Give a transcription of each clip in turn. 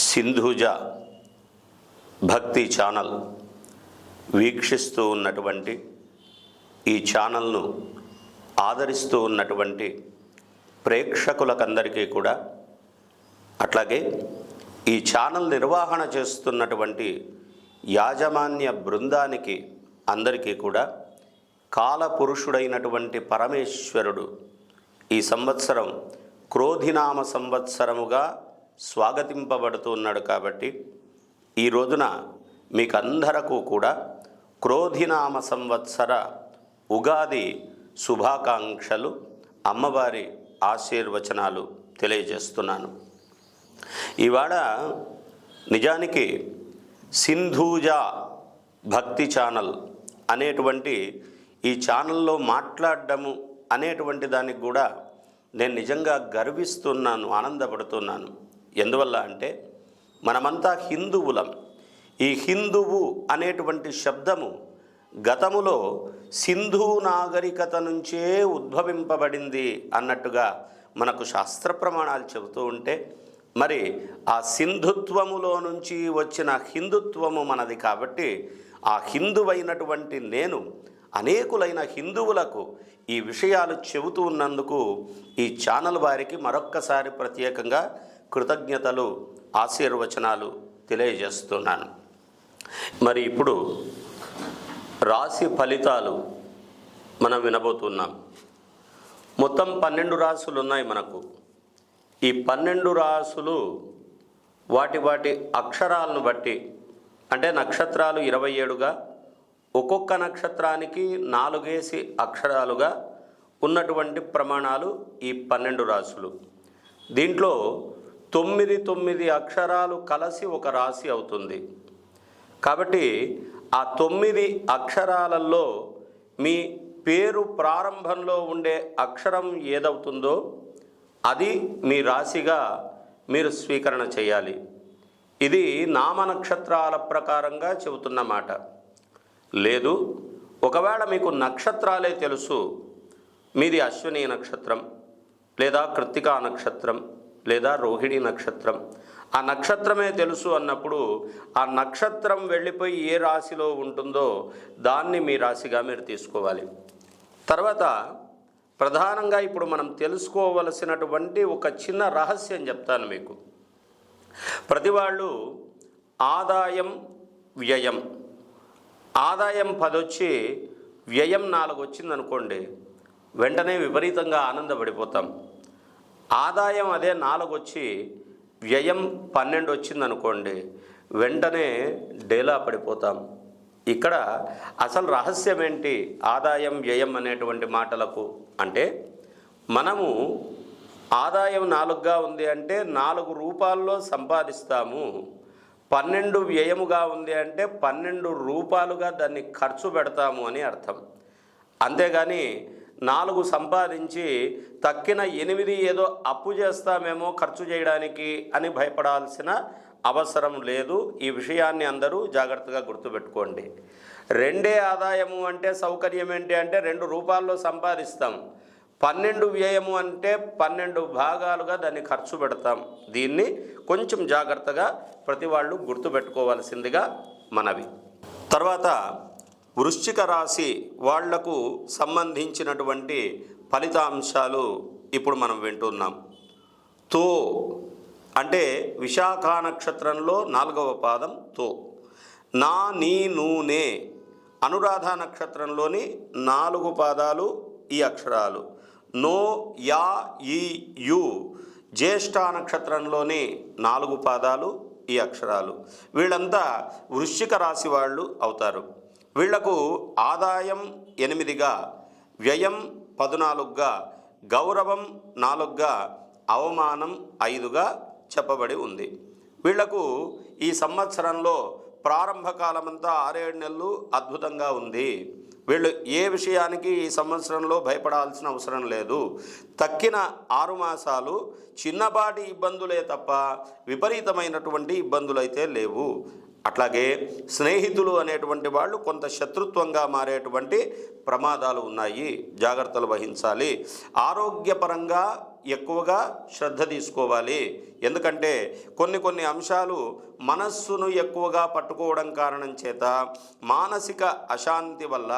సింధూజ భక్తి ఛానల్ వీక్షిస్తూ ఉన్నటువంటి ఈ ఛానల్ను ఆదరిస్తూ ఉన్నటువంటి ప్రేక్షకులకందరికీ కూడా, అట్లాగే ఈ ఛానల్ నిర్వహణ చేస్తున్నటువంటి యాజమాన్య బృందానికి అందరికీ కూడా కాలపురుషుడైనటువంటి పరమేశ్వరుడు ఈ సంవత్సరం క్రోధినామ సంవత్సరముగా స్వాగతింపబడుతున్నాడు. కాబట్టి ఈ రోజున మీకందరకు కూడా క్రోధినామ సంవత్సర ఉగాది శుభాకాంక్షలు, అమ్మవారి ఆశీర్వచనాలు తెలియజేస్తున్నాను. ఇవాళ నిజానికి సింధూజ భక్తి ఛానల్ అనేటువంటి ఈ ఛానల్లో మాట్లాడడము అనేటువంటి దానికి కూడా నేను నిజంగా గర్విస్తున్నాను, ఆనందపడుతున్నాను. ఎందువల్ల అంటే మనమంతా హిందువులం. ఈ హిందువు అనేటువంటి శబ్దము గతములో సింధు నాగరికత నుంచే ఉద్భవింపబడింది అన్నట్టుగా మనకు శాస్త్ర ప్రమాణాలు చెబుతూ ఉంటే, మరి ఆ సింధుత్వములో నుంచి వచ్చిన హిందుత్వము మనది. కాబట్టి ఆ హిందువైనటువంటి నేను అనేకులైన హిందువులకు ఈ విషయాలు చెబుతూ ఉన్నందుకు ఈ ఛానల్ వారికి మరొక్కసారి ప్రత్యేకంగా కృతజ్ఞతలు, ఆశీర్వచనాలు తెలియజేస్తున్నాను. మరి ఇప్పుడు రాశి ఫలితాలు మనం వినబోతున్నాం. మొత్తం 12 రాశులు ఉన్నాయి మనకు. ఈ 12 రాశులు వాటి అక్షరాలను బట్టి, అంటే నక్షత్రాలు 27గా, ఒక్కొక్క నక్షత్రానికి 4 అక్షరాలుగా ఉన్నటువంటి ప్రమాణాలు ఈ 12 రాశులు. దీంట్లో 9 అక్షరాలు కలిసి ఒక రాశి అవుతుంది. కాబట్టి ఆ 9 అక్షరాలలో మీ పేరు ప్రారంభంలో ఉండే అక్షరం ఏదవుతుందో అది మీ రాశిగా మీరు స్వీకరణ చేయాలి. ఇది నామ నక్షత్రాల ప్రకారంగా చెబుతున్నమాట. లేదు, ఒకవేళ మీకు నక్షత్రాలే తెలుసు, మీది అశ్విని నక్షత్రం లేదా కృత్తికా నక్షత్రం లేదా రోహిణి నక్షత్రం, ఆ నక్షత్రమే తెలుసు అన్నప్పుడు ఆ నక్షత్రం వెళ్ళిపోయి ఏ రాశిలో ఉంటుందో దాన్ని మీ రాశిగా మీరు తీసుకోవాలి. తర్వాత ప్రధానంగా ఇప్పుడు మనం తెలుసుకోవలసినటువంటి ఒక చిన్న రహస్యం చెప్తాను మీకు. ప్రతి వాళ్ళు ఆదాయం వ్యయం, ఆదాయం 10 వచ్చి వ్యయం 4 వచ్చిందనుకోండి, వెంటనే విపరీతంగా ఆనందపడిపోతాం. ఆదాయం అదే 4 వచ్చి వ్యయం 12 వచ్చిందనుకోండి, వెంటనే డేలా పడిపోతాం. ఇక్కడ అసలు రహస్యం ఏంటి ఆదాయం వ్యయం అనేటువంటి మాటలకు అంటే, మనము ఆదాయం 4గా ఉంది అంటే 4 రూపాల్లో సంపాదిస్తాము, 12 వ్యయముగా ఉంది అంటే 12 రూపాయలుగా దాన్ని ఖర్చు పెడతాము అని అర్థం. అంతేగాని 4 సంపాదించి తక్కిన 8 ఏదో అప్పు చేస్తామేమో ఖర్చు చేయడానికి అని భయపడాల్సిన అవసరం లేదు. ఈ విషయాన్ని అందరూ జాగ్రత్తగా గుర్తుపెట్టుకోండి. 2 ఆదాయము అంటే సౌకర్యం ఏంటి అంటే 2 రూపాయల్లో సంపాదిస్తాం, 12 వ్యయము అంటే 12 భాగాలుగా దాన్ని ఖర్చు పెడతాం. దీన్ని కొంచెం జాగ్రత్తగా ప్రతి వాళ్ళు గుర్తుపెట్టుకోవాల్సిందిగా మనవి. తర్వాత వృశ్చిక రాశి వాళ్లకు సంబంధించినటువంటి ఫలితాంశాలు ఇప్పుడు మనం వింటున్నాం. తో అంటే విశాఖ నక్షత్రంలో 4వ పాదం తో. నా, నీ, నూనె అనురాధ నక్షత్రంలోని 4 పాదాలు ఈ అక్షరాలు. నో, యా, ఈ, యు జ్యేష్ఠ నక్షత్రంలోని 4 పాదాలు ఈ అక్షరాలు. వీళ్ళంతా వృశ్చిక రాశి వాళ్ళు అవుతారు. వీళ్లకు ఆదాయం 8గా, వ్యయం 14గా, గౌరవం 4గా, అవమానం 5గా చెప్పబడి ఉంది. వీళ్లకు ఈ సంవత్సరంలో ప్రారంభ కాలమంతా 6-7 నెలలు అద్భుతంగా ఉంది. వీళ్ళు ఏ విషయానికి ఈ సంవత్సరంలో భయపడాల్సిన అవసరం లేదు. తక్కిన 6 మాసాలు చిన్నపాటి ఇబ్బందులే తప్ప విపరీతమైనటువంటి ఇబ్బందులైతే లేవు. అట్లాగే స్నేహితులు అనేటువంటి వాళ్ళు కొంత శత్రుత్వంగా మారేటువంటి ప్రమాదాలు ఉన్నాయి, జాగ్రత్తలు వహించాలి. ఆరోగ్యపరంగా ఎక్కువగా శ్రద్ధ తీసుకోవాలి. ఎందుకంటే కొన్ని అంశాలు మనస్సును ఎక్కువగా పట్టుకోవడం కారణం చేత మానసిక అశాంతి వల్ల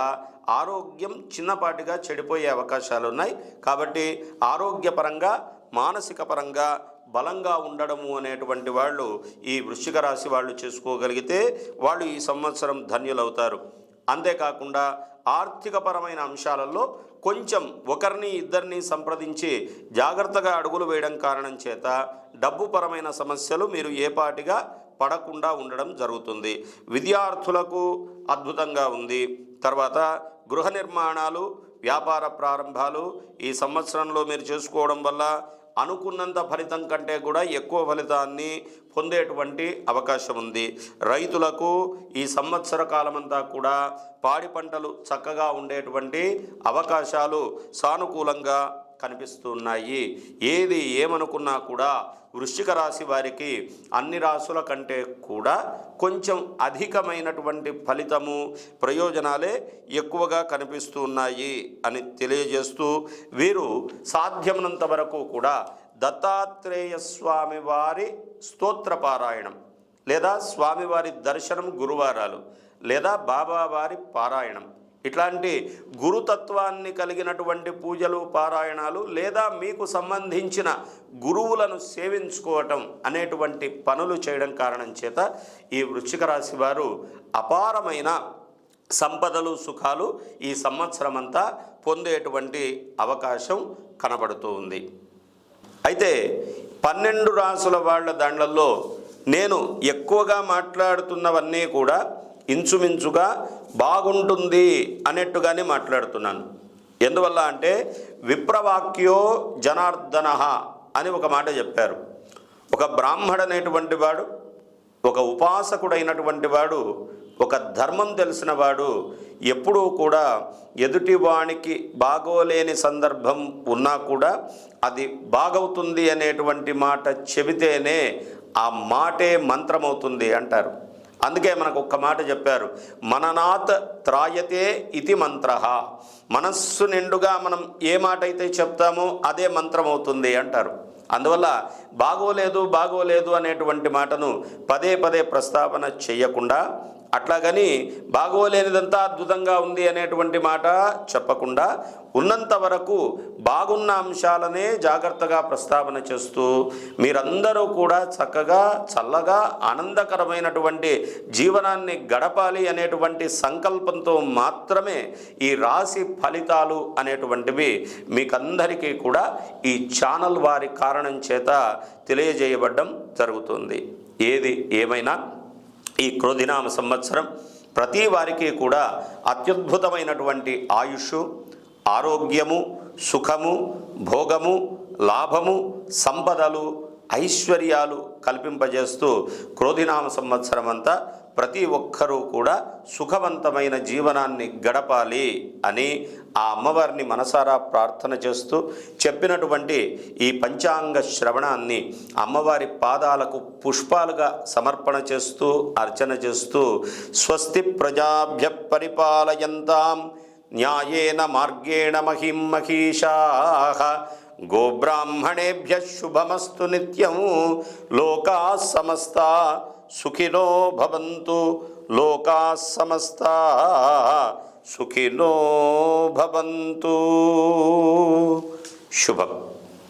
ఆరోగ్యం చిన్నపాటిగా చెడిపోయే అవకాశాలు ఉన్నాయి. కాబట్టి ఆరోగ్యపరంగా మానసిక పరంగా బలంగా ఉండడము అనేటువంటి వాళ్ళు ఈ వృశ్చిక రాశి వాళ్ళు చేసుకోగలిగితే వాళ్ళు ఈ సంవత్సరం ధన్యులవుతారు. అంతేకాకుండా ఆర్థికపరమైన అంశాలలో కొంచెం ఒకరిని ఇద్దరిని సంప్రదించి జాగ్రత్తగా అడుగులు వేయడం కారణం చేత డబ్బుపరమైన సమస్యలు మీరు ఏపాటిగా పడకుండా ఉండడం జరుగుతుంది. విద్యార్థులకు అద్భుతంగా ఉంది. తర్వాత గృహ నిర్మాణాలు, వ్యాపార ప్రారంభాలు ఈ సంవత్సరంలో మీరు చేసుకోవడం వల్ల అనుకున్నంత ఫలితం కంటే కూడా ఎక్కువ ఫలితాన్ని పొందేటువంటి అవకాశం ఉంది. రైతులకు ఈ సంవత్సర కాలమంతా కూడా పాడి పంటలు చక్కగా ఉండేటువంటి అవకాశాలు సానుకూలంగా కనిపిస్తున్నాయి. ఏది ఏమనుకున్నా కూడా వృశ్చిక రాశి వారికి అన్ని రాశుల కంటే కూడా కొంచెం అధికమైనటువంటి ఫలితము, ప్రయోజనాలే ఎక్కువగా కనిపిస్తున్నాయి అని తెలియజేస్తూ వీరు సాధ్యమైనంత వరకు కూడా దత్తాత్రేయ స్వామి వారి స్తోత్రపారాయణం లేదా స్వామివారి దర్శనం గురువారాలు లేదా బాబావారి పారాయణం ఇట్లాంటి గురుతత్వాన్ని కలిగినటువంటి పూజలు, పారాయణాలు లేదా మీకు సంబంధించిన గురువులను సేవించుకోవటం అనేటువంటి పనులు చేయడం కారణం చేత ఈ వృశ్చిక రాశి వారు అపారమైన సంపదలు, సుఖాలు ఈ సంవత్సరం అంతా పొందేటువంటి అవకాశం కనబడుతూ ఉంది. అయితే 12 రాసుల వాళ్ళ దాండ్లలో నేను ఎక్కువగా మాట్లాడుతున్నవన్నీ కూడా ఇంచుమించుగా బాగుంటుంది అన్నట్టుగానే మాట్లాడుతున్నాను. ఎందువల్ల అంటే విప్రవాక్యో జనార్దన అని ఒక మాట చెప్పారు. ఒక బ్రాహ్మడనేటువంటి వాడు, ఒక ఉపాసకుడైనటువంటి వాడు, ఒక ధర్మం తెలిసిన వాడు ఎప్పుడూ కూడా ఎదుటివానికి బాగోలేని సందర్భం ఉన్నా కూడా అది బాగవుతుంది అనేటువంటి మాట చెబితేనే ఆ మాటే మంత్రమవుతుంది అంటారు. అందుకే మనకు ఒక్క మాట చెప్పారు, మననాత్ త్రాయతే ఇతి మంత్ర. మనస్సు నిండుగా మనం ఏ మాట అయితే చెప్తామో అదే మంత్రం అవుతుంది అంటారు. అందువల్ల బాగోలేదు అనేటువంటి మాటను పదే ప్రస్తావన చేయకుండా, అట్లాగని బాగోలేనిదంతా అద్భుతంగా ఉంది అనేటువంటి మాట చెప్పకుండా ఉన్నంత వరకు బాగున్న అంశాలనే జాగ్రత్తగా ప్రస్తావన చేస్తూ మీరందరూ కూడా చక్కగా చల్లగా ఆనందకరమైనటువంటి జీవనాన్ని గడపాలి అనేటువంటి సంకల్పంతో మాత్రమే ఈ రాశి ఫలితాలు అనేటువంటివి మీకందరికీ కూడా ఈ ఛానల్ వారి కారణం చేత తెలియజేయబడడం జరుగుతుంది. ఏది ఏమైనా ఈ క్రోధినామ సంవత్సరం ప్రతి వారికి కూడా అత్యద్భుతమైనటువంటి ఆయుష్, ఆరోగ్యము, సుఖము, భోగము, లాభము, సంపదలు, ఐశ్వర్యాలు కల్పింపజేస్తూ క్రోధినామ సంవత్సరం అంతా ప్రతి ఒక్కరూ కూడా సుఖవంతమైన జీవనాన్ని గడపాలి అని ఆ అమ్మవారిని మనసారా ప్రార్థన చేస్తూ చెప్పినటువంటి ఈ పంచాంగ శ్రవణాన్ని అమ్మవారి పాదాలకు పుష్పాలుగా సమర్పణ చేస్తూ అర్చన చేస్తూ స్వస్తి ప్రజాభ్య పరిపాలయంతాం న్యాయేన మార్గేణ మహిం మహిషాః గోబ్రాహ్మణేభ్య శుభమస్తు నిత్యం లోకాః సమస్తాః సుఖినో భవంతు లోకాః సమస్తాః సుఖినో భవంతు. శుభం.